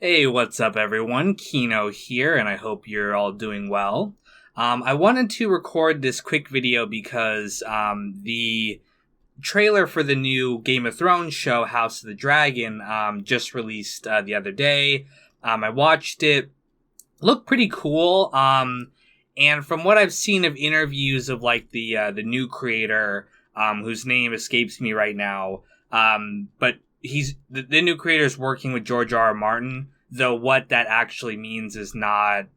Hey, what's up, everyone? Kino here, and I hope you're all doing well. I wanted to record this quick video because the trailer for the new Game of Thrones show, House of the Dragon, just released the other day. I watched it. Looked pretty cool. And from what I've seen of interviews of like the new creator, whose name escapes me right now, but he's the new creator is working with George R. R. Martin. Though what that actually means is not.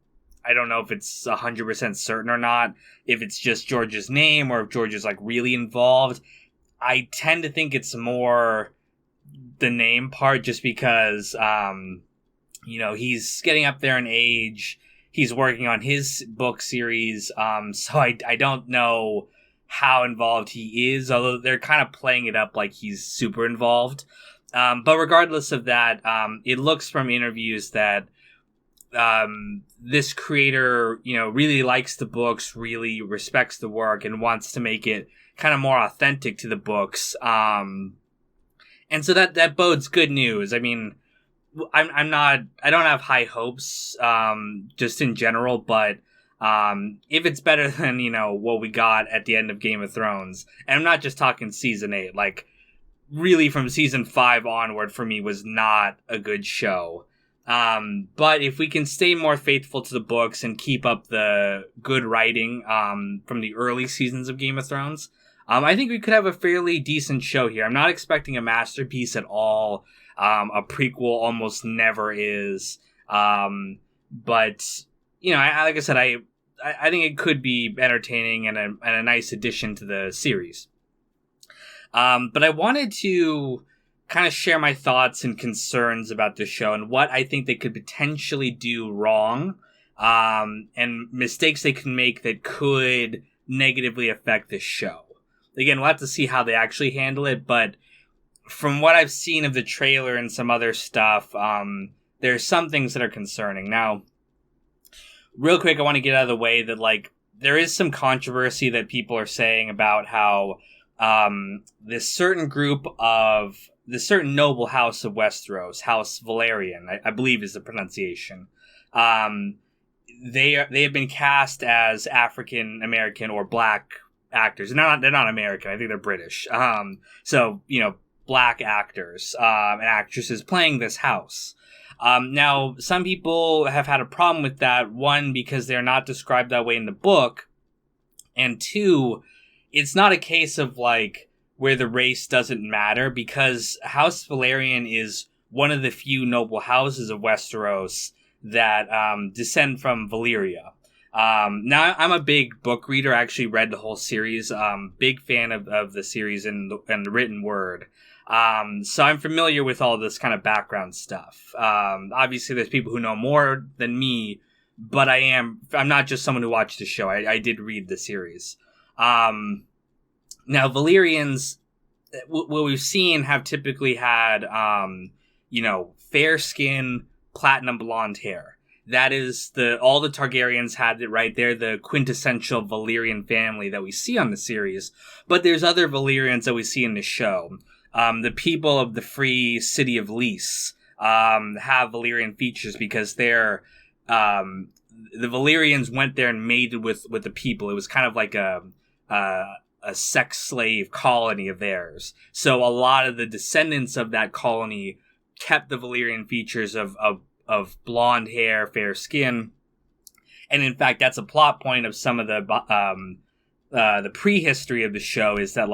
I don't know if it's 100% certain or not. If it's just George's name or if George is like really involved. I tend to think it's more the name part, just because he's getting up there in age. He's working on his book series. So I don't know how involved he is, although they're kind of playing it up like he's super involved. But regardless of that, it looks from interviews that this creator, really likes the books, really respects the work, and wants to make it kind of more authentic to the books. And so that bodes good news. I mean, I don't have high hopes, just in general, but if it's better than, what we got at the end of Game of Thrones, and I'm not just talking season 8, like, really from season 5 onward for me was not a good show. But if we can stay more faithful to the books and keep up the good writing, from the early seasons of Game of Thrones, I think we could have a fairly decent show here. I'm not expecting a masterpiece at all. A prequel almost never is. But, like I said, I think it could be entertaining and a nice addition to the series. But I wanted to kind of share my thoughts and concerns about the show and what I think they could potentially do wrong, and mistakes they can make that could negatively affect the show. Again, we'll have to see how they actually handle it, but from what I've seen of the trailer and some other stuff, there's some things that are concerning. Now, real quick, I want to get out of the way that, there is some controversy that people are saying about how this certain noble house of Westeros, House Valerian, I believe is the pronunciation. They have been cast as African American or black actors. They're not American. I think they're British. So black actors and actresses playing this house. Now, some people have had a problem with that. One, because they're not described that way in the book, and two, it's not a case of where the race doesn't matter, because House Valerian is one of the few noble houses of Westeros that descend from Valyria. Now, I'm a big book reader. I actually read the whole series. Big fan of the series and the written word. So I'm familiar with all this kind of background stuff. Obviously, there's people who know more than me, but I'm not just someone who watched the show. I did read the series. Now, Valyrians, what we've seen, have typically had, fair skin, platinum blonde hair. That is all the Targaryens had it, right? They're the quintessential Valyrian family that we see on the series. But there's other Valyrians that we see in the show. The people of the free city of Lys, have Valyrian features because they're, the Valyrians went there and mated with the people. It was kind of like a sex slave colony of theirs. So a lot of the descendants of that colony kept the Valyrian features of blonde hair, fair skin. And in fact, that's a plot point of some of the prehistory of the show, is that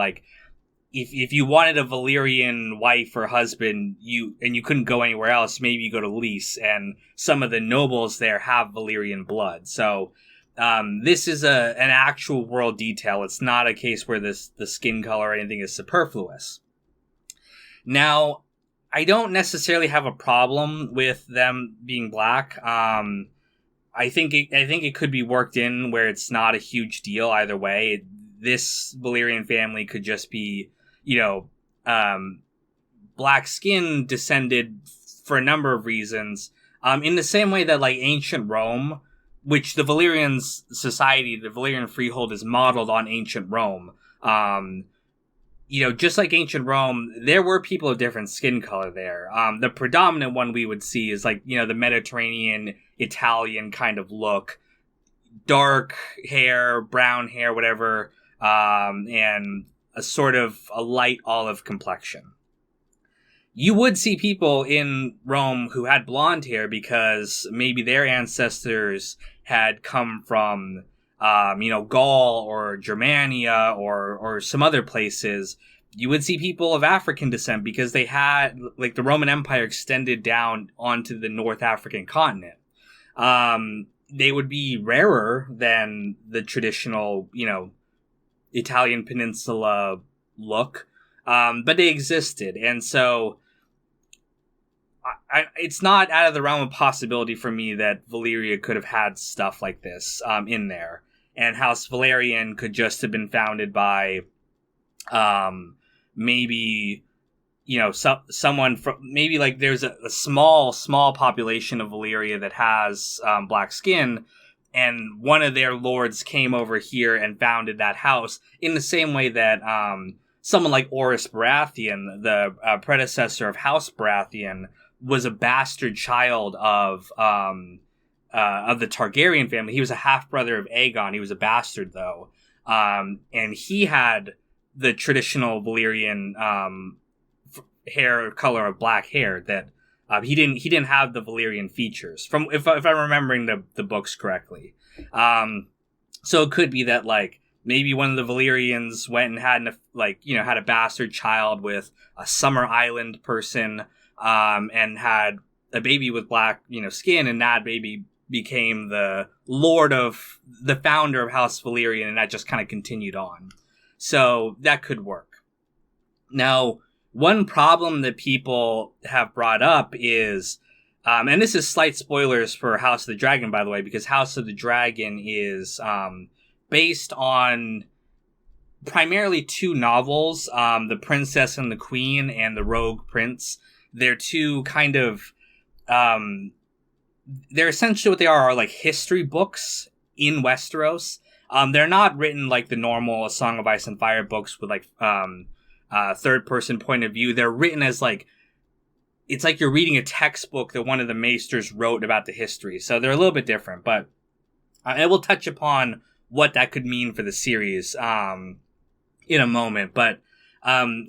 if you wanted a Valyrian wife or husband, you couldn't go anywhere else, maybe you go to Lys, and some of the nobles there have Valyrian blood. So this is an actual world detail. It's not a case where the skin color or anything is superfluous. Now, I don't necessarily have a problem with them being black. I think it could be worked in where it's not a huge deal either way. This Valyrian family could just be, black skin descended for a number of reasons. In the same way that ancient Rome, which the Valyrian society, the Valyrian freehold, is modeled on ancient Rome. just like ancient Rome, there were people of different skin color there. The predominant one we would see is like, the Mediterranean, Italian kind of look, dark hair, brown hair, whatever, and a sort of a light olive complexion. You would see people in Rome who had blonde hair because maybe their ancestors had come from, Gaul or Germania or some other places. You would see people of African descent because they had, like, the Roman Empire extended down onto the North African continent. They would be rarer than the traditional, Italian peninsula look, but they existed. And so it's not out of the realm of possibility for me that Valyria could have had stuff like this in there. And House Valerian could just have been founded by maybe, someone from, maybe like there's a small population of Valyria that has black skin, and one of their lords came over here and founded that house in the same way that someone like Orys Baratheon, the predecessor of House Baratheon, was a bastard child of the Targaryen family. He was a half-brother of Aegon. He was a bastard, though. And he had the traditional Valyrian hair color of black hair that he didn't have the Valyrian features, from if I'm remembering the books correctly. So it could be that, like, maybe one of the Valyrians went and had had a bastard child with a Summer Island person, and had a baby with black, skin, and that baby became the founder of House Valyrian, and that just kind of continued on. So that could work. Now, one problem that people have brought up is, and this is slight spoilers for House of the Dragon, by the way, because House of the Dragon is based on primarily two novels, The Princess and the Queen and The Rogue Prince. They're two kind of, they're essentially what they are like history books in Westeros. They're not written like the normal A Song of Ice and Fire books with like third person point of view. They're written as like, it's like you're reading a textbook that one of the maesters wrote about the history. So they're a little bit different, but I will touch upon what that could mean for the series in a moment. But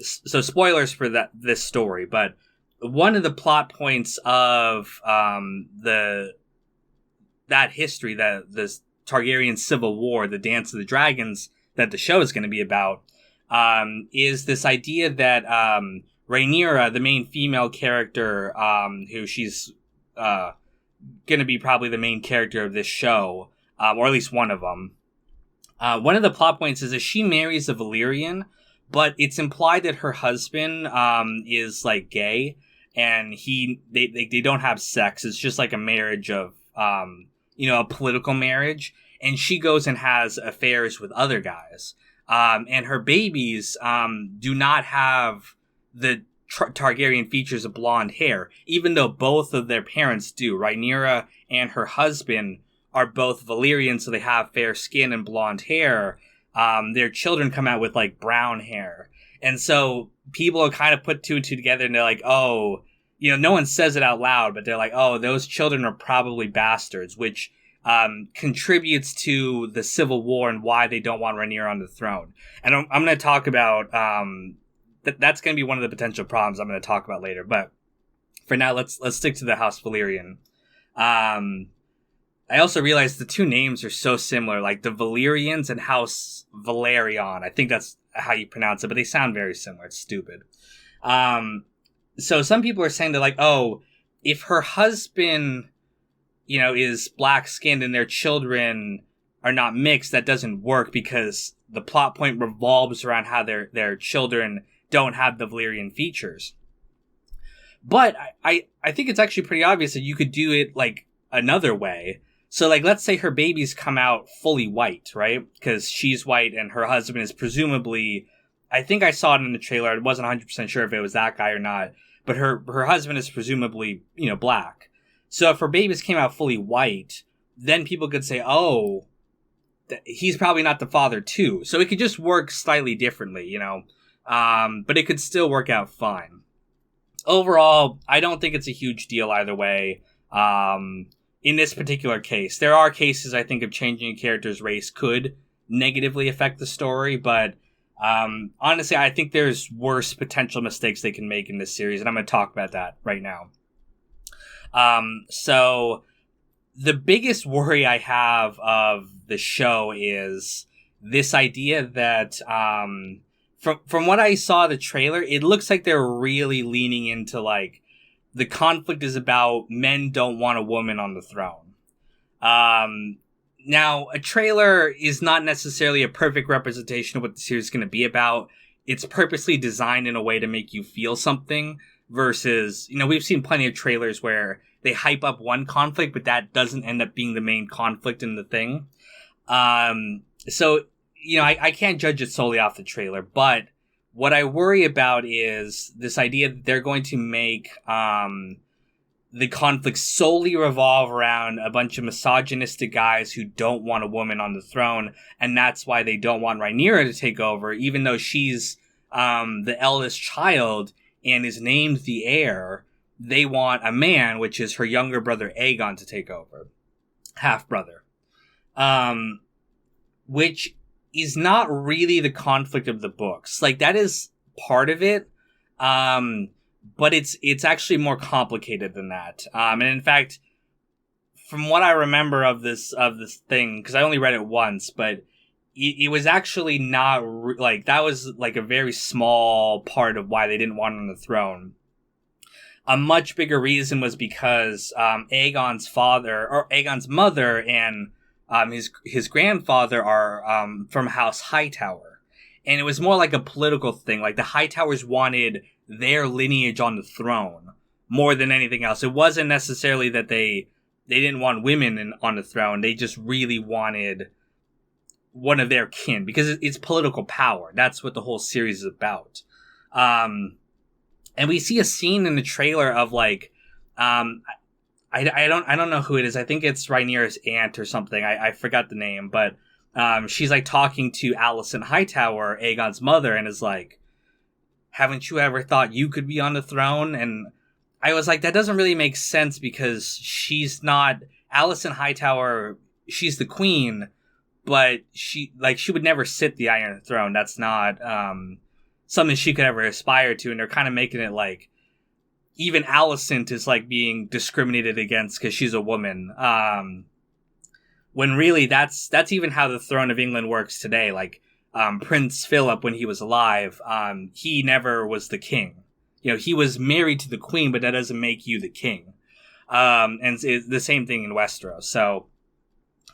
so spoilers for this story, but one of the plot points of that history, that this Targaryen Civil War, the Dance of the Dragons, that the show is going to be about, is this idea that Rhaenyra, the main female character, who she's going to be probably the main character of this show, or at least one of them. One of the plot points is that she marries a Valyrian, but it's implied that her husband is like gay, and they don't have sex. It's just like a marriage of a political marriage, and she goes and has affairs with other guys. And her babies do not have the Targaryen features of blonde hair, even though both of their parents do. Rhaenyra and her husband are both Valyrian, so they have fair skin and blonde hair. Their children come out with like brown hair. And so people are kind of put two and two together, and they're like, oh, no one says it out loud, but they're like, oh, those children are probably bastards, which contributes to the Civil War and why they don't want Rhaenyra on the throne. And I'm going to talk about, that's going to be one of the potential problems I'm going to talk about later. But for now, let's stick to the House Valyrian. I also realized the two names are so similar, like the Valyrians and House Velaryon. I think that's how you pronounce it, but they sound very similar. It's stupid. So some people are saying that, like, oh, if her husband, is black-skinned and their children are not mixed, that doesn't work because the plot point revolves around how their children don't have the Valyrian features. But I think it's actually pretty obvious that you could do it, like, another way. So, like, let's say her babies come out fully white, right? Because she's white and her husband is presumably, I think I saw it in the trailer. I wasn't 100% sure if it was that guy or not. But her husband is presumably, black. So if her babies came out fully white, then people could say, oh, he's probably not the father too. So it could just work slightly differently, but it could still work out fine. Overall, I don't think it's a huge deal either way. In this particular case, there are cases I think of changing a character's race could negatively affect the story, but honestly, I think there's worse potential mistakes they can make in this series, and I'm going to talk about that right now. So the biggest worry I have of the show is this idea that, from what I saw the trailer, it looks like they're really leaning into, like, the conflict is about men don't want a woman on the throne. Now, a trailer is not necessarily a perfect representation of what the series is going to be about. It's purposely designed in a way to make you feel something versus, we've seen plenty of trailers where they hype up one conflict, but that doesn't end up being the main conflict in the thing. So, I can't judge it solely off the trailer, but what I worry about is this idea that they're going to make the conflict solely revolve around a bunch of misogynistic guys who don't want a woman on the throne, and that's why they don't want Rhaenyra to take over, even though she's the eldest child and is named the heir. They want a man, which is her younger brother Aegon, to take over. Half-brother. Which is not really the conflict of the books. Like, that is part of it, but it's actually more complicated than that. And in fact, from what I remember of this thing, because I only read it once, but it was actually not that was like a very small part of why they didn't want him on the throne. A much bigger reason was because Aegon's father or Aegon's mother and his grandfather are from House Hightower, and it was more like a political thing. Like, the Hightowers wanted their lineage on the throne more than anything else. It wasn't necessarily that they didn't want women on the throne. They just really wanted one of their kin because it's political power. That's what the whole series is about. And we see a scene in the trailer of like, I don't know who it is. I think it's Rhaenyra's aunt or something. I forgot the name, but she's like talking to Alicent Hightower, Aegon's mother, and is like, haven't you ever thought you could be on the throne? And I was like, that doesn't really make sense because she's not Alicent Hightower. She's the queen, but she would never sit the Iron Throne. That's not something she could ever aspire to. And they're kind of making it like even Alicent is like being discriminated against because she's a woman. When really that's even how the throne of England works today. Like, Prince Philip, when he was alive, he never was the king. He was married to the queen, but that doesn't make you the king. And it's the same thing in Westeros. So,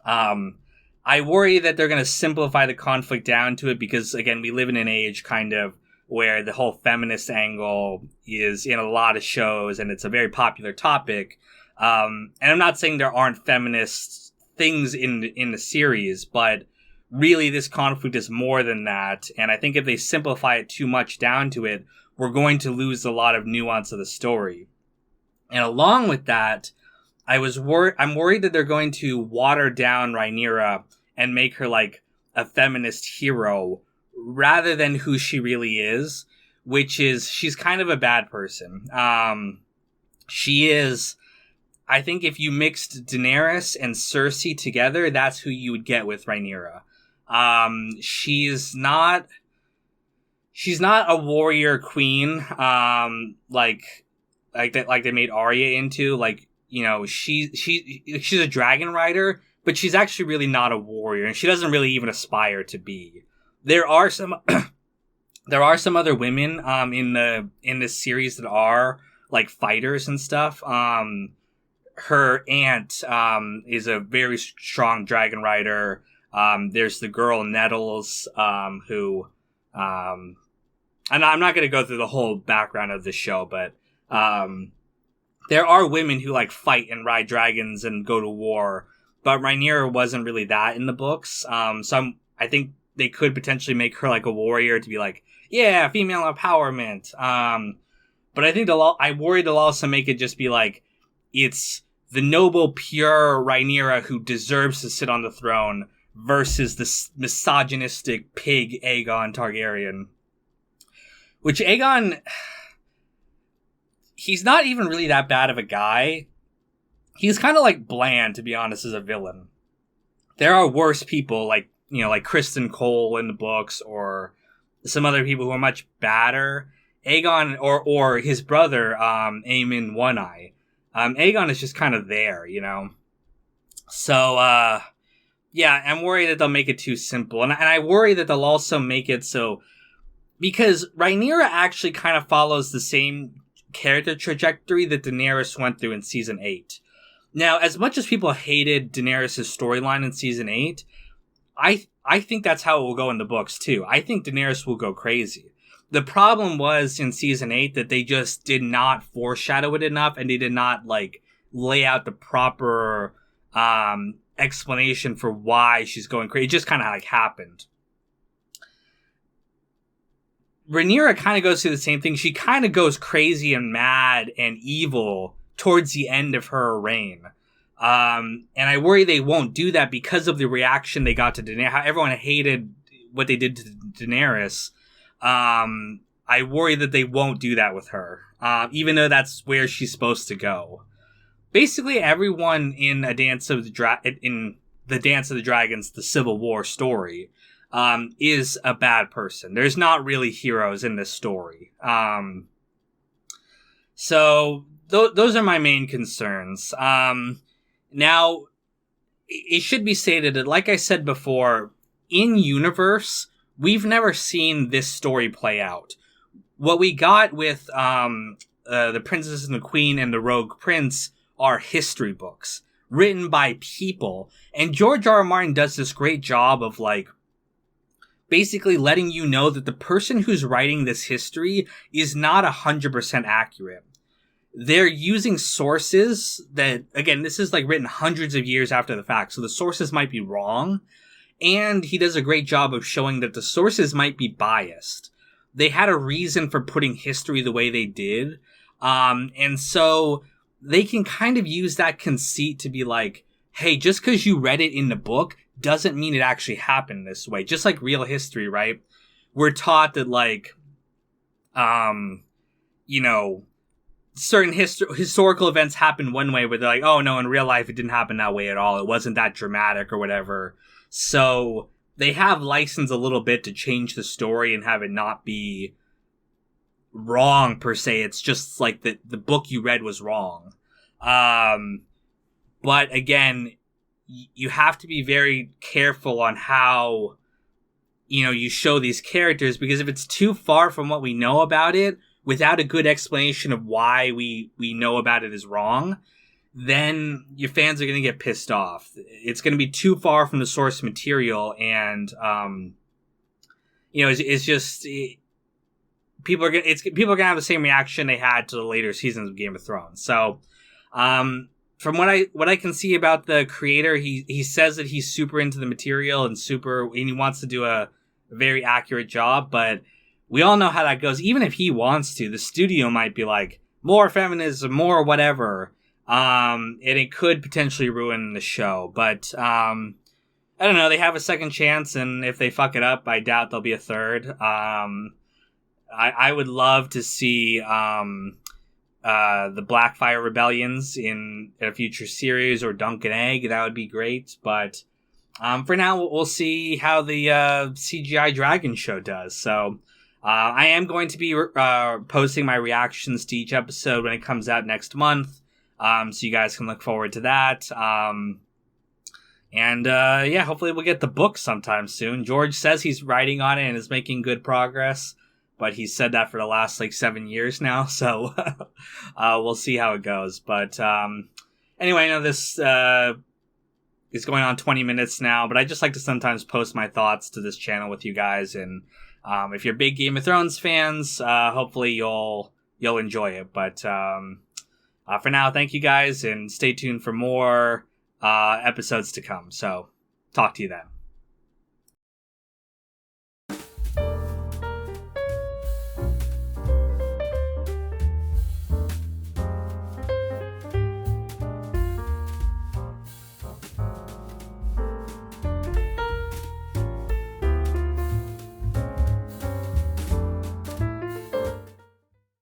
I worry that they're going to simplify the conflict down to it because, again, we live in an age kind of where the whole feminist angle is in a lot of shows, and it's a very popular topic. And I'm not saying there aren't feminist things in the series, but really this conflict is more than that. And I think if they simplify it too much down to it, we're going to lose a lot of nuance of the story. And along with that, I'm worried that they're going to water down Rhaenyra and make her like a feminist hero rather than who she really is, which is she's kind of a bad person. She is, I think if you mixed Daenerys and Cersei together, that's who you would get with Rhaenyra. She's not a warrior queen, like they made Arya into. Like, she's a dragon rider, but she's actually really not a warrior, and she doesn't really even aspire to be. There are some other women in this series that are like fighters and stuff. Her aunt is a very strong dragon rider. There's the girl Nettles, who and I'm not going to go through the whole background of the show, but there are women who like fight and ride dragons and go to war, but Rhaenyra wasn't really that in the books. I think they could potentially make her like a warrior to be like, yeah, female empowerment. But I think I worry they'll also make it just be like, it's the noble, pure Rhaenyra who deserves to sit on the throne versus this misogynistic pig Aegon Targaryen. which Aegon, he's not even really that bad of a guy. He's kind of like bland, to be honest, as a villain. There are worse people, like, you know, like Kristen Cole in the books, or some other people who are much badder. Aegon, or his brother, Aemon One Eye. Aegon is just kind of there, you know? So, yeah, I'm worried that they'll make it too simple. And I worry that they'll also make it so... Because Rhaenyra actually kind of follows the same character trajectory that Daenerys went through in Season 8. Now, as much as people hated Daenerys' storyline in Season 8, I think that's how it will go in the books, too. I think Daenerys will go crazy. The problem was in Season 8 that they just did not foreshadow it enough, and they did not, like, lay out the proper explanation for why she's going crazy. It just kind of, like, happened. Rhaenyra kind of goes through the same thing. She kind of goes crazy and mad and evil towards the end of her reign. And I worry they won't do that because of the reaction they got to Daenerys. How everyone hated what they did to Daenerys. I worry that they won't do that with her. Even though that's where she's supposed to go. Basically, everyone in in the Dance of the Dragons, the Civil War story, is a bad person. There's not really heroes in this story. So those are my main concerns. Now, it should be stated that, like I said before, in universe, we've never seen this story play out. What we got with The Princess and the Queen and the Rogue Prince are history books written by people. And George R. R. Martin does this great job of, like, basically letting you know that the person who's writing this history is not 100% accurate. They're using sources that, again, this is like written hundreds of years after the fact, so the sources might be wrong. And he does a great job of showing that the sources might be biased. They had a reason for putting history the way they did. And so they can kind of use that conceit to be like, hey, just because you read it in the book doesn't mean it actually happened this way. Just like real history, right? We're taught that, like, you know, certain historical events happen one way, where they're like, oh no, in real life it didn't happen that way at all. It wasn't that dramatic or whatever. So they have license a little bit to change the story and have it not be wrong per se. It's just like the book you read was wrong. But again, you have to be very careful on how, you know, you show these characters, because if it's too far from what we know about it, without a good explanation of why we know about it is wrong, then your fans are going to get pissed off. It's going to be too far from the source material, and you know, it's just people are going to have the same reaction they had to the later seasons of Game of Thrones. So, from what I can see about the creator, he says that he's super into the material and he wants to do a very accurate job, but we all know how that goes. Even if he wants to, the studio might be like, more feminism, more whatever. And it could potentially ruin the show. But, I don't know, they have a second chance, and if they fuck it up, I doubt there'll be a third. I would love to see, the Blackfire Rebellions in a future series, or Dunk and Egg. That would be great. But, for now, we'll see how the, CGI Dragon show does. So, I am going to be posting my reactions to each episode when it comes out next month, so you guys can look forward to that. Yeah, hopefully we'll get the book sometime soon. George says he's writing on it and is making good progress, but he's said that for the last, 7 years now, so we'll see how it goes. But anyway, I know this is going on 20 minutes now, but I just like to sometimes post my thoughts to this channel with you guys, and if you're big Game of Thrones fans, hopefully you'll enjoy it. But for now, thank you guys, and stay tuned for more episodes to come. So, talk to you then.